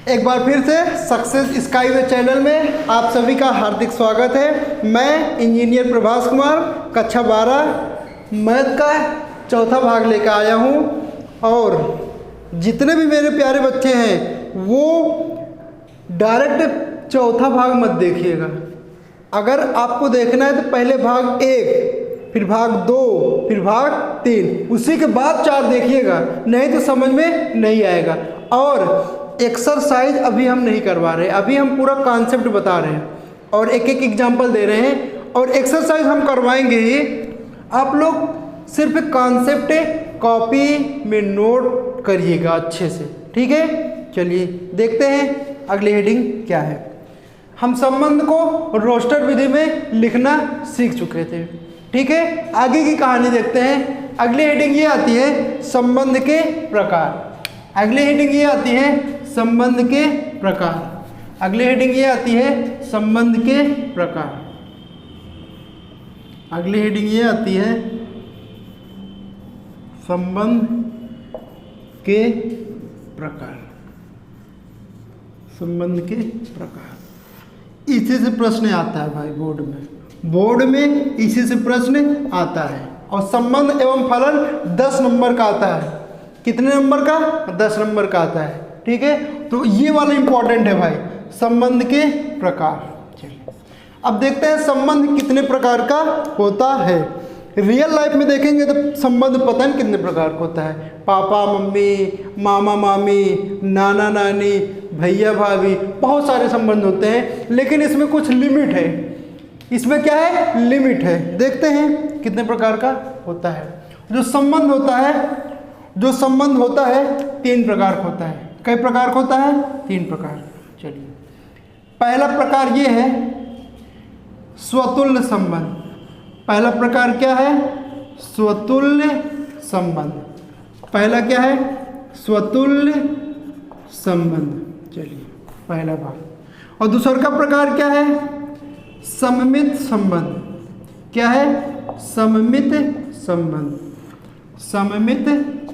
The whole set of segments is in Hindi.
एक बार फिर से सक्सेस स्काईवे चैनल में आप सभी का हार्दिक स्वागत है। मैं इंजीनियर प्रभास कुमार कक्षा 12 मैथ का चौथा भाग लेकर आया हूं और जितने भी मेरे प्यारे बच्चे हैं वो डायरेक्ट चौथा भाग मत देखिएगा। अगर आपको देखना है तो पहले भाग 1, फिर भाग 2, फिर भाग 3, उसी के बाद 4 देखिएगा, नहीं तो समझ में नहीं आएगा। और एक्सरसाइज अभी हम नहीं करवा रहे, अभी हम पूरा कॉन्सेप्ट बता रहे हैं और एक एक एग्जाम्पल दे रहे हैं और एक्सरसाइज हम करवाएंगे ही। आप लोग सिर्फ कॉन्सेप्ट कॉपी में नोट करिएगा अच्छे से, ठीक है। चलिए देखते हैं अगली हेडिंग क्या है। हम संबंध को रोस्टर विधि में लिखना सीख चुके थे, ठीक है। आगे की कहानी देखते हैं। अगली हेडिंग ये आती है संबंध के प्रकार। अगली हेडिंग ये आती है संबंध के प्रकार। अगली हेडिंग ये आती है संबंध के प्रकार। अगली हेडिंग ये आती है संबंध के प्रकार। संबंध के प्रकार इसी से प्रश्न आता है भाई बोर्ड में इसी से प्रश्न आता है। और संबंध एवं फलन 10 नंबर का आता है। कितने नंबर का? 10 नंबर का आता है, ठीक है। तो ये वाला इंपॉर्टेंट है भाई, संबंध के प्रकार। चलिए अब देखते हैं संबंध कितने प्रकार का होता है। रियल लाइफ में देखेंगे तो संबंध पता नहीं कितने प्रकार का होता है। पापा मम्मी, मामा मामी, नाना नानी, भैया भाभी, बहुत सारे संबंध होते हैं, लेकिन इसमें कुछ लिमिट है। इसमें क्या है? लिमिट है। देखते हैं कितने प्रकार का होता है। जो संबंध होता है 3 प्रकार का होता है। कई प्रकार का होता है? 3 प्रकार। चलिए पहला प्रकार ये है स्वतुल्य संबंध। पहला प्रकार क्या है? स्वतुल्य संबंध। पहला क्या है? स्वतुल्य संबंध। चलिए पहला भाग। और दूसरा का प्रकार क्या है? सममित संबंध। क्या है? सममित संबंध। सममित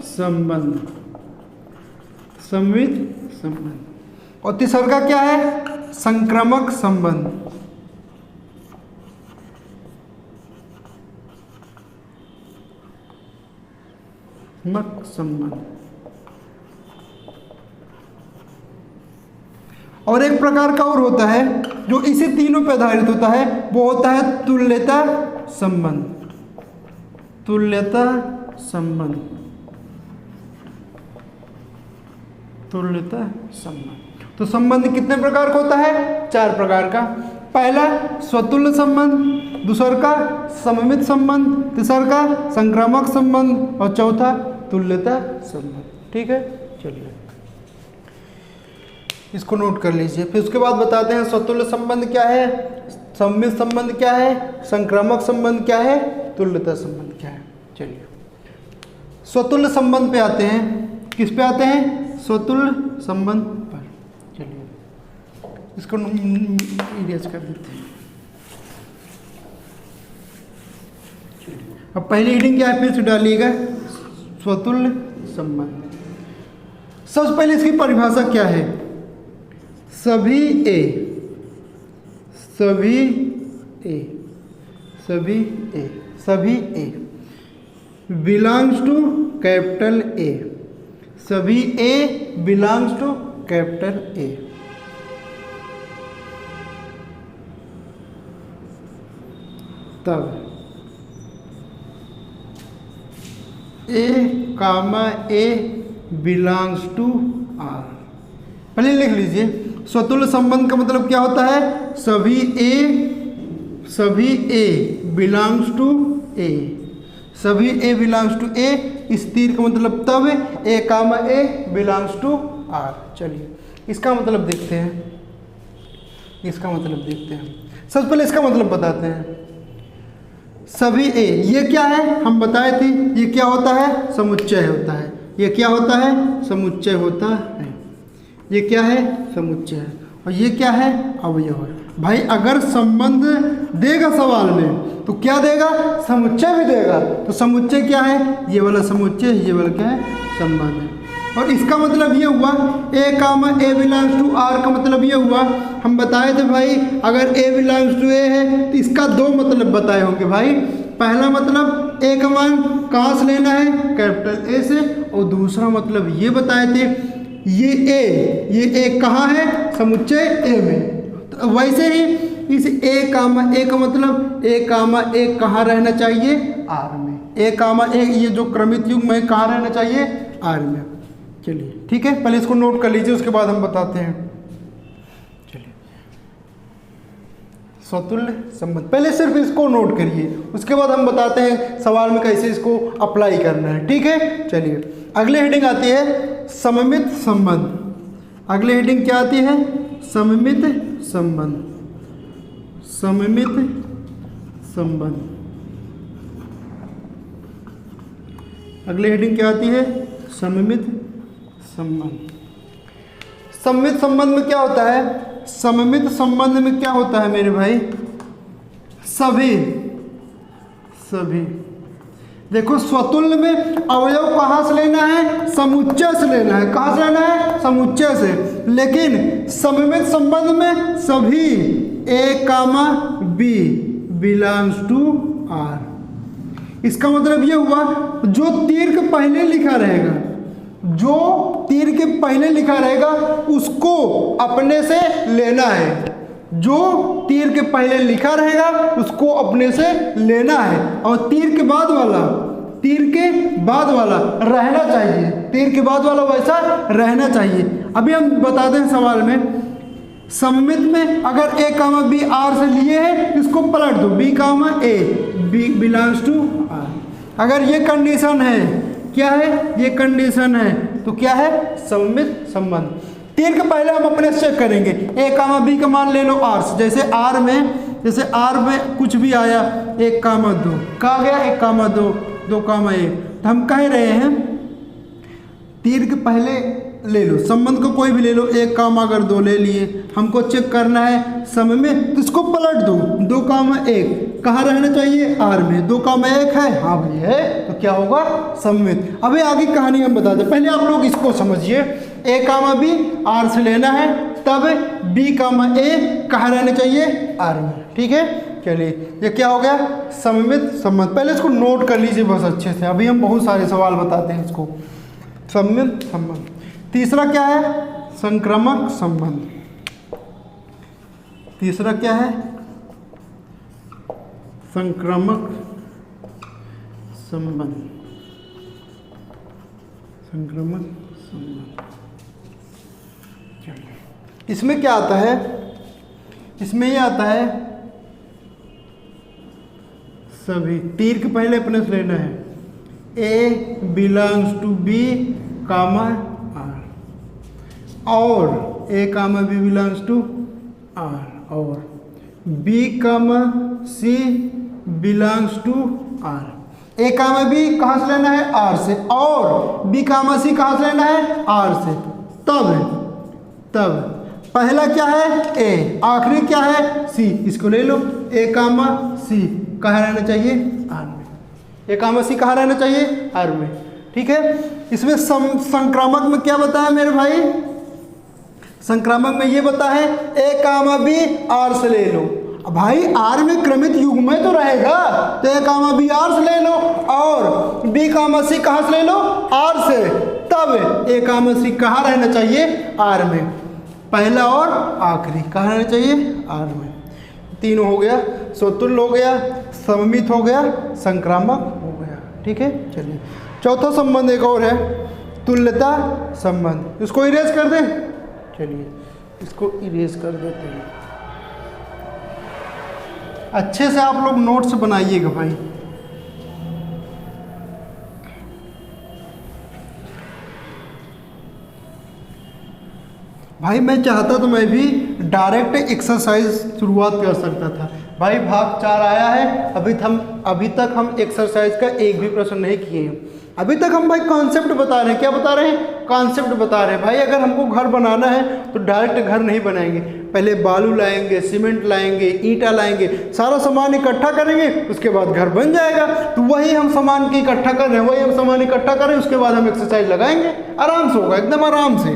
संबंध। सममित संबंध। और तीसरा का क्या है? संक्रामक संबंध। संबंध। और एक प्रकार का और होता है जो इसी तीनों पर आधारित होता है, वो होता है तुल्यता संबंध। तुल्यता संबंध। तुल्यता संबंध। तो संबंध कितने प्रकार का होता है? 4 प्रकार का। पहला स्वतुल्य संबंध, दूसरा का सममित संबंध, तीसरा का संक्रामक संबंध और चौथा तुल्यता संबंध, ठीक है। चलिए इसको नोट कर लीजिए। फिर उसके बाद बताते हैं स्वतुल्य संबंध क्या है, सममित संबंध क्या है, संक्रामक संबंध क्या है, तुल्यता संबंध क्या है। चलिए स्वतुल्य संबंध पे आते हैं। किस पे आते हैं? स्वतुल्य संबंध पर। चलिए इसको इरेज कर देते हैं। अब पहली हेडिंग क्या है फिर से डालिएगा, स्वतुल्य संबंध। सबसे पहले इसकी परिभाषा क्या है? सभी ए, सभी ए, सभी ए, सभी ए बिलोंग्स टू कैपिटल ए। सभी ए बिलोंग्स टू कैपिटल ए। तब ए कामा ए बिलोंग्स टू आर। पहले लिख लीजिए स्वतुल्य संबंध का मतलब क्या होता है? सभी ए बिलोंग्स टू ए। सभी ए बिलोंग्स टू ए। इस तीर का मतलब तब ए कामा ए बिलोंग्स टू आर। चलिए इसका मतलब देखते हैं। इसका मतलब देखते हैं। सबसे पहले इसका मतलब बताते हैं। सभी ए, ये क्या है? हम बताए थे ये क्या होता है? समुच्चय होता है। ये क्या होता है? समुच्चय होता है। ये क्या है? समुच्चय है। और ये क्या है? अवयव है। भाई अगर संबंध देगा सवाल में तो क्या देगा? समुच्चय भी देगा। तो समुच्चय क्या है? ये वाला समुच्चय, ये वाला क्या है? संबंध है। और इसका मतलब ये हुआ ए कामा ए बिलोंग्स टू आर का मतलब ये हुआ, हम बताए थे भाई अगर ए बिलोंग्स टू ए है तो इसका दो मतलब बताए होंगे भाई। पहला मतलब ए का मान कहाँ से लेना है, कैपिटल ए से, और दूसरा मतलब ये बताए थे ये ए कहाँ है, समुच्चय ए में। तो वैसे ही इस ए कामा ए का मतलब ए कामा ए कहाँ रहना चाहिए, आर में। ए कामा ए ये जो क्रमित युग्म है कहाँ रहना चाहिए, आर में। चलिए ठीक है, पहले इसको नोट कर लीजिए, उसके बाद हम बताते हैं। चलिए स्वतुल्य संबंध, पहले सिर्फ इसको नोट करिए, उसके बाद हम बताते हैं सवाल में कैसे इसको अप्लाई करना है। ठीक है, चलिए अगले हेडिंग आती है सममित संबंध। अगले हेडिंग क्या आती है, सममित संबंध। सममित संबंध, अगले हेडिंग क्या आती है, सममित संबंध। सममित संबंध में क्या होता है, सममित संबंध में क्या होता है मेरे भाई, सभी देखो स्वतुल्य में अवयव कहाँ से लेना है, समुच्चय से लेना है। कहाँ से लेना है, समुच्चय से। लेकिन सममित संबंध में सभी ए comma B belongs to are. इसका मतलब ये हुआ जो तीर के पहले लिखा रहेगा, जो तीर के पहले लिखा रहेगा उसको अपने से लेना है। जो तीर के पहले लिखा रहेगा उसको अपने से लेना है, और तीर के बाद वाला रहना चाहिए। तीर के बाद वाला वैसा रहना चाहिए। अभी हम बताते हैं सवाल में, सममित में अगर ए कामा बी आर से लिए है इसको पलट दो, B comma A B belongs to R. अगर ये कंडीशन है, क्या है ये कंडीशन है, तो क्या है सममित संबंध। तीर के पहले हम अपने से चेक करेंगे, ए कामा बी का मान ले लो आर से। जैसे आर में कुछ भी आया, 1 कामा 2 कहा गया, 1 कामा 2 2 कामा 1, तो हम कह रहे हैं तीर के पहले ले लो, संबंध को कोई भी ले लो, 1 कामा अगर 2 ले लिए, हमको चेक करना है सममित, तो इसको पलट दो, 2 कामा 1 कहाँ रहना चाहिए, आर में। 2 कामा 1 है, हाँ भाई है, तो क्या होगा सममित। अभी आगे कहानी हम बताते हैं, पहले आप लोग इसको समझिए। ए कामा बी आर से लेना है, तब बी कामा ए कहाँ रहना चाहिए, आर में। ठीक है, चलिए ये क्या हो गया, सममित संबंध। पहले इसको नोट कर लीजिए बहुत अच्छे से, अभी हम बहुत सारे सवाल बताते हैं इसको। सममित संबंध। तीसरा क्या है, संक्रामक संबंध। तीसरा क्या है, संक्रामक संबंध। संक्रामक संबंध, इसमें क्या आता है, इसमें ये आता है सभी, तीर के पहले अपने से लेना है, A belongs to B comma R, और A comma B belongs to R, और B comma C belongs to R. A comma B कहाँ से लेना है, आर से, और बी कामा सी कहाँ से लेना है, आर से। तब पहला क्या है, ए, आखिरी क्या है, सी, इसको ले लो, ए कामा सी कहाँ रहना चाहिए, आर में। ए कामा सी कहाँ रहना चाहिए, आर में। ठीक है, इसमें संक्रामक में क्या बताया मेरे भाई, संक्रामक में ये बता है ए कामा बी आर से ले लो। भाई आर में क्रमित युग्म तो रहेगा, तो ए कामा बी आर से ले लो, और बी कामा सी कहाँ से ले लो, आर से। तब ए कामा सी कहाँ रहना चाहिए, आर में। पहला और आखिरी कहाँ रहना चाहिए, आर में। तीनों हो गया, स्वतुल्य हो गया, सममित हो गया, संक्रामक हो गया। ठीक है, चलिए चौथा संबंध एक और है, तुल्यता संबंध। इसको इरेज कर दें, चलिए इसको इरेज कर देते हैं। अच्छे से आप लोग नोट्स बनाइएगा भाई। भाई मैं चाहता तो मैं भी डायरेक्ट एक्सरसाइज शुरुआत कर सकता था। भाई भाग 4 आया है, अभी तक हम एक्सरसाइज का एक भी प्रश्न नहीं किए हैं। अभी तक हम भाई कॉन्सेप्ट बता रहे हैं। क्या बता रहे हैं, कॉन्सेप्ट बता रहे हैं भाई। अगर हमको घर बनाना है तो डायरेक्ट घर नहीं बनाएंगे, पहले बालू लाएंगे, सीमेंट लाएंगे, ईंटा लाएंगे, सारा सामान इकट्ठा करेंगे, उसके बाद घर बन जाएगा। तो वही हम सामान की इकट्ठा कर रहे हैं, वही हम सामान इकट्ठा करें, उसके बाद हम एक्सरसाइज लगाएंगे, आराम से होगा, एकदम आराम से।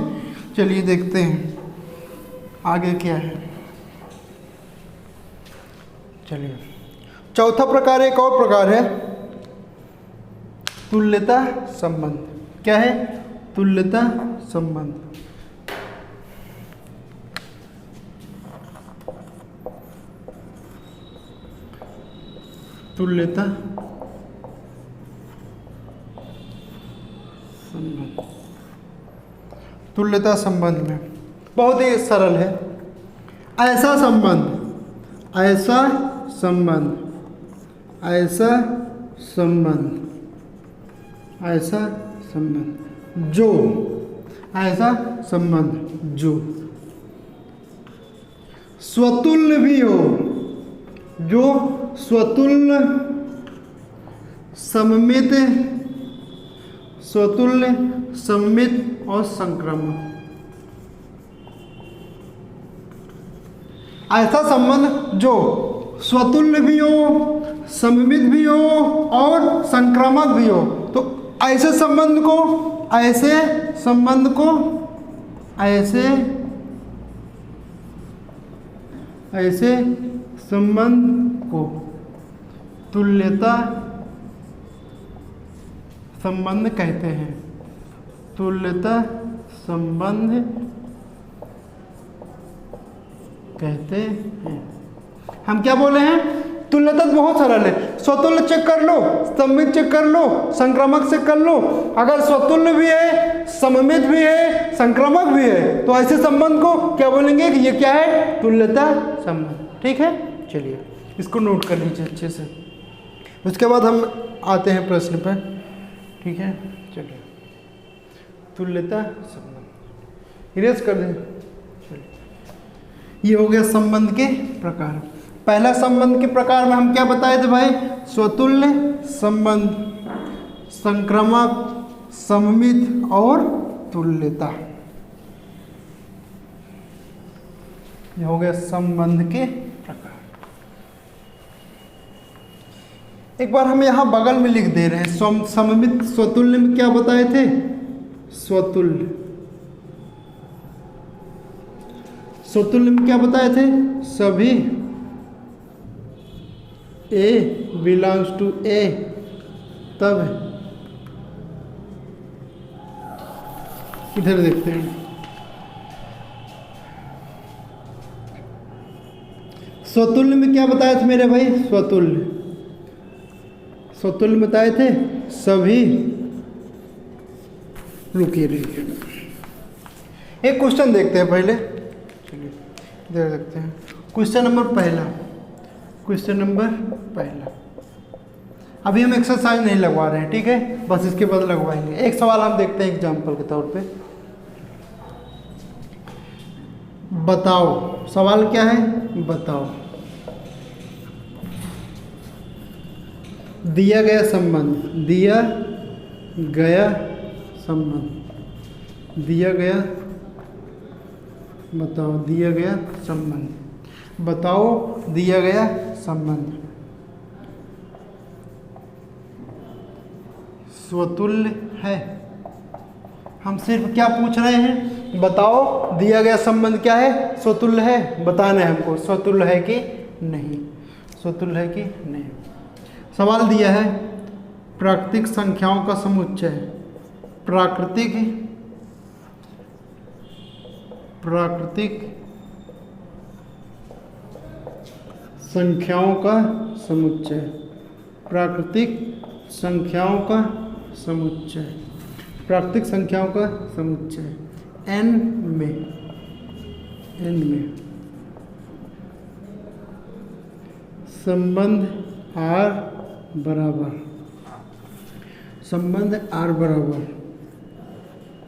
चलिए देखते हैं आगे क्या है। चलिए चौथा प्रकार एक और प्रकार है तुल्यता संबंध। क्या है? तुल्यता संबंध। तुल्यता संबंध। तुल्यता संबंध में बहुत ही सरल है। ऐसा संबंध, ऐसा संबंध, ऐसा संबंध, ऐसा संबंध जो, ऐसा संबंध जो स्वतुल्य भी हो, जो स्वतुल्य, सममित, स्वतुल्य, सममित और संक्रामक। ऐसा संबंध जो स्वतुल्य भी हो, सममित भी हो और संक्रामक भी हो। तो ऐसे संबंध को, ऐसे संबंध को, ऐसे संबंध को तुल्यता संबंध कहते हैं। तुल्यता संबंध कहते हैं। हम क्या बोले हैं? तुल्यता बहुत सरल है। स्वतुल्य चेक कर लो, सममित चेक कर लो, संक्रामक चेक कर लो। अगर स्वतुल्य भी है, सममित भी है, संक्रामक भी है, तो ऐसे संबंध को क्या बोलेंगे कि ये क्या है? तुल्यता संबंध। ठीक है, चलिए इसको नोट कर लीजिए अच्छे से। उसके बाद हम आते हैं प्रश्न पर। ठीक है, चलिए तुल्यता संबंध इरेज कर दें। ये हो गया संबंध के प्रकार। पहला संबंध के प्रकार में हम क्या बताए थे भाई? स्वतुल्य संबंध, संक्रामक, सममित और तुल्यता। ये हो गया संबंध के प्रकार। एक बार हम यहां बगल में लिख दे रहे हैं सममित। स्वतुल्य में क्या बताए थे? स्वतुल्य। स्वतुल्य में क्या बताए थे? सभी A बिलोंग्स टू A तब इधर देखते हैं। स्वतुल्य में क्या बताए थे मेरे भाई? स्वतुल्य, स्वतुल्य बताए थे सभी, रुकिए एक क्वेश्चन देखते हैं पहले। चलिए इधर देखते हैं क्वेश्चन नंबर पहला। क्वेश्चन नंबर पहला, अभी हम एक्सरसाइज नहीं लगवा रहे हैं, ठीक है, बस इसके बाद लगवाएंगे। एक सवाल हम देखते हैं एग्जाम्पल के तौर पे। बताओ, सवाल क्या है? बताओ दिया गया संबंध, दिया गया संबंध, दिया गया, बताओ दिया गया संबंध, बताओ दिया गया संबंध स्वतुल्य है। हम सिर्फ क्या पूछ रहे हैं? बताओ दिया गया संबंध क्या है? स्वतुल्य है। बताना है हमको स्वतुल्य है कि नहीं, स्वतुल्य है कि नहीं। सवाल दिया है प्राकृतिक संख्याओं का समुच्चय, प्राकृतिक संख्याओं का समुच्चय, प्राकृतिक संख्याओं का समुच्चय, प्राकृतिक संख्याओं का समुच्चय n में संबंध r बराबर, संबंध r बराबर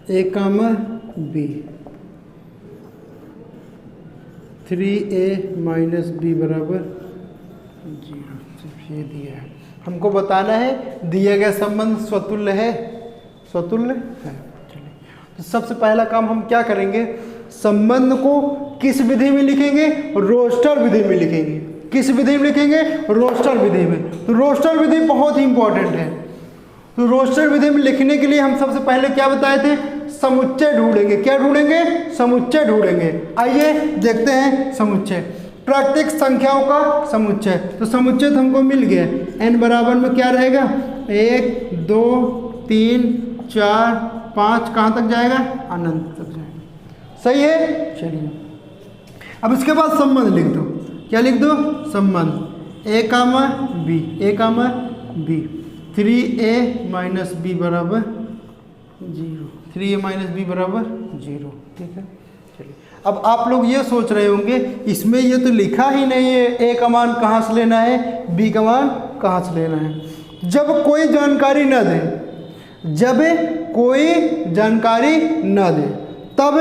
a, b, 3a minus b बराबर 0। सिर्फ ये दिया है, हमको बताना है दिया गया संबंध स्वतुल्य है, स्वतुल्य है। चलिए तो सबसे पहला काम हम क्या करेंगे, संबंध को किस विधि में लिखेंगे, रोस्टर विधि में लिखेंगे। किस विधि में लिखेंगे, रोस्टर विधि में। तो रोस्टर विधि बहुत ही इंपॉर्टेंट है। तो रोस्टर विधि में लिखने के लिए हम सबसे पहले क्या बताए थे, समुच्चय ढूंढेंगे। क्या ढूंढेंगे, समुच्चय ढूंढेंगे। आइए देखते हैं समुच्चय, प्राकृतिक संख्याओं का समुच्चय। तो समुच्चय तो हमको मिल गया, n बराबर में क्या रहेगा, 1 2 3 4 5, कहाँ तक जाएगा, अनंत तक जाएगा। सही है। चलिए अब इसके बाद संबंध लिख दो। क्या लिख दो, संबंध a comma b, a comma b, 3a minus B बराबर 0, 3a माइनस बी बराबर 0। ठीक है। चलिए अब आप लोग ये सोच रहे होंगे इसमें ये तो लिखा ही नहीं है a का मान कहाँ से लेना है, b का मान कहाँ से लेना है। जब कोई जानकारी न दे, जब कोई जानकारी न दे तब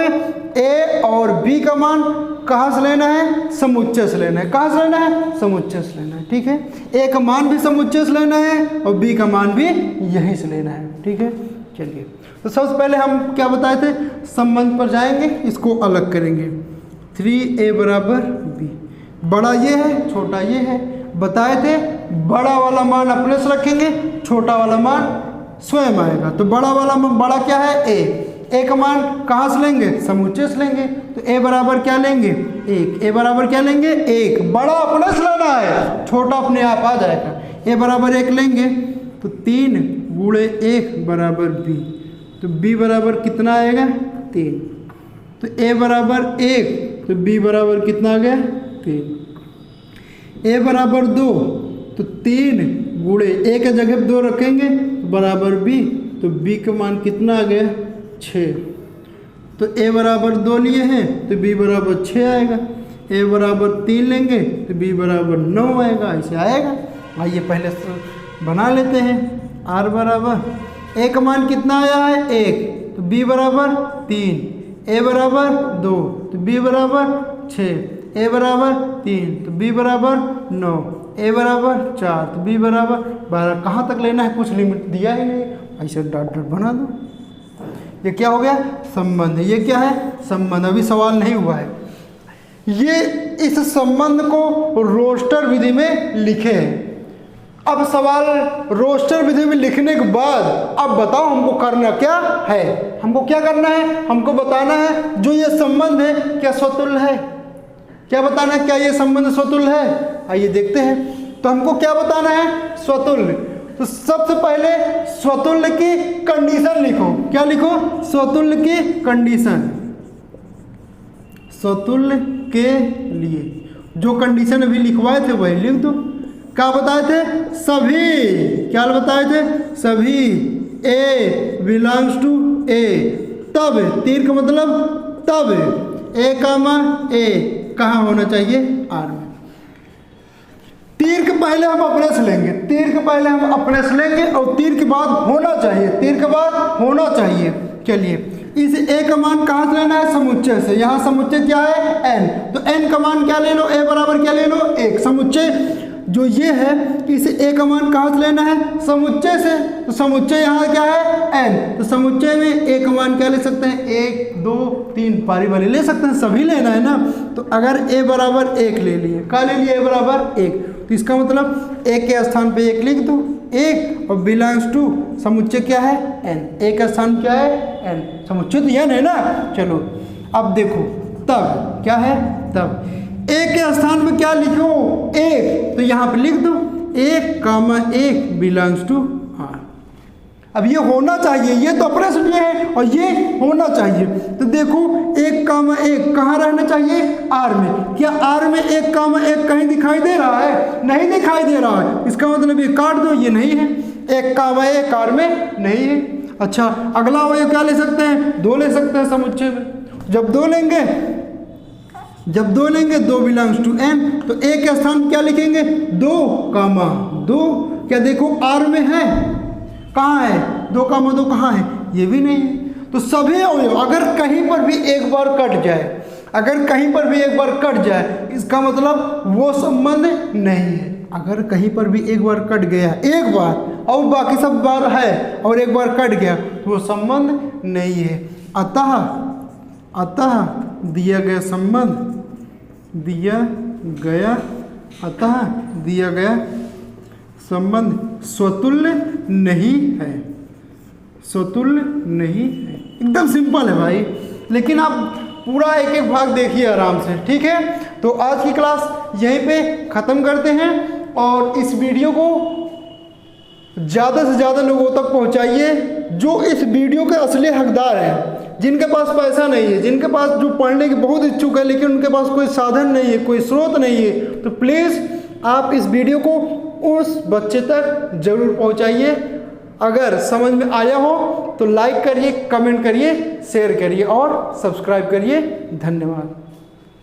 a और b का मान कहाँ से लेना है, समुच्चय से लेना है। कहाँ से लेना है, समुच्चय से लेना है। ठीक है। a का मान भी समुच्चय से लेना है और b का मान भी यहीं से लेना है। ठीक है। चलिए तो सबसे पहले हम क्या बताए थे, संबंध पर जाएंगे, इसको अलग करेंगे। 3a बराबर b, बड़ा ये है छोटा ये है। बताए थे बड़ा वाला मान अपने से रखेंगे, छोटा वाला मान स्वयं आएगा। तो बड़ा क्या है, a का मान कहाँ से लेंगे, समुच्चय से लेंगे। तो a बराबर क्या लेंगे, 1। a बराबर क्या लेंगे, 1। बड़ा अपने से लेना है, छोटा अपने आप आ जाएगा। a बराबर 1 लेंगे तो 3 गुणे 1 बराबर b, तो b बराबर कितना आएगा, 3। तो a बराबर 1 तो b बराबर कितना आ गया, 3। a बराबर 2 तो 3 गुणे a के जगह 2 रखेंगे तो बराबर b, तो b का मान कितना आ गया, 6। तो a बराबर 2 लिए हैं तो b बराबर 6 आएगा। a बराबर 3 लेंगे तो b बराबर 9 आएगा। ऐसे आएगा। आइए पहले बना लेते हैं। r बराबर a का मान कितना आया है, 1, तो b बराबर 3, a बराबर 2 तो b बराबर 6, a बराबर 3 तो b बराबर 9, a बराबर 4 तो b बराबर 12। कहाँ तक लेना है, कुछ लिमिट दिया ही नहीं, ऐसे डॉट डॉट बना दो। ये क्या हो गया, संबंध। ये क्या है, संबंध। अभी सवाल नहीं हुआ है। ये इस संबंध को रोस्टर विधि में लिखे हैं। अब सवाल रोस्टर विधि में लिखने के बाद अब बताओ हमको करना क्या है। हमको क्या करना है, हमको बताना है जो ये संबंध है क्या स्वतुल्य है। क्या बताना है, क्या ये संबंध स्वतुल्य है। आइए देखते हैं। तो हमको क्या बताना है, स्वतुल्य। तो सबसे पहले स्वतुल्य की कंडीशन लिखो। क्या लिखो, स्वतुल्य की कंडीशन। स्वतुल्य के लिए जो कंडीशन अभी लिखवाए थे वही लिख दो। क्या बताए थे, सभी, क्या बताए थे, सभी a बिलोंग्स टू a, तब तीर का मतलब तब a कामा a कहाँ होना चाहिए, r में। तीर के पहले हम अपने से लेंगे, तीर के पहले हम अपने से लेंगे और तीर के बाद होना चाहिए, तीर के बाद होना चाहिए। चलिए इस a का मान कहाँ से लेना है, समुच्चय से। यहाँ समुच्चय क्या है, n, तो n का मान क्या ले लो, a बराबर क्या ले लो, 1। समुच्चय जो ये है इसे a का मान कहाँ से लेना है, समुच्चय से। तो समुच्चय यहाँ क्या है, n, तो समुच्चय में a का मान क्या ले सकते हैं, 1 2 3 पारी वाली ले सकते हैं, सभी लेना है ना। तो अगर a बराबर 1 ले लिए, क्या ले लिए, a बराबर 1, तो इसका मतलब a के स्थान पे 1 लिख दो, 1, और बिलोंग्स टू समुच्चय क्या है, n, a का स्थान क्या है, n, समुच्चय तो n है ना। चलो अब देखो, तब क्या है, तब a के स्थान में क्या लिखो, 1, तो यहाँ पे लिख दो 1 कामा 1 बिलोंग्स टू r। अब ये होना चाहिए, ये तो अपने से लिए है और ये होना चाहिए। तो देखो 1 कामा 1 कहाँ रहना चाहिए, r में। क्या r में 1 कामा 1 कहीं दिखाई दे रहा है, नहीं दिखाई दे रहा है। इसका मतलब ये काट दो, ये नहीं है, 1 कामा 1 r में नहीं है। अच्छा अगला वो क्या ले सकते हैं, 2 ले सकते हैं समुच्चय में। जब 2 लेंगे, जब 2 लेंगे 2 बिलोंग्स टू n, तो a के स्थान क्या लिखेंगे, 2 कामा 2। क्या देखो r में है, कहाँ है, 2 कामा 2 कहाँ है, ये भी नहीं है। तो सभी अवयव अगर कहीं पर भी एक बार कट जाए, अगर कहीं पर भी एक बार कट जाए, इसका मतलब वो संबंध नहीं है। अगर कहीं पर भी एक बार कट गया, एक बार और बाकी सब बार है और एक बार कट गया, तो वो संबंध नहीं है। अतः अतः दिया गया संबंध, दिया गया अतः दिया गया संबंध स्वतुल्य नहीं है, स्वतुल्य नहीं है। एकदम सिंपल है भाई, लेकिन आप पूरा एक एक भाग देखिए आराम से, ठीक है। तो आज की क्लास यहीं पे ख़त्म करते हैं और इस वीडियो को ज़्यादा से ज़्यादा लोगों तक पहुंचाइए जो इस वीडियो के असली हकदार हैं, जिनके पास पैसा नहीं है, जिनके पास जो पढ़ने की बहुत इच्छुक है लेकिन उनके पास कोई साधन नहीं है, कोई स्रोत नहीं है। तो प्लीज़ आप इस वीडियो को उस बच्चे तक ज़रूर पहुंचाइए। अगर समझ में आया हो तो लाइक करिए, कमेंट करिए, शेयर करिए और सब्सक्राइब करिए। धन्यवाद।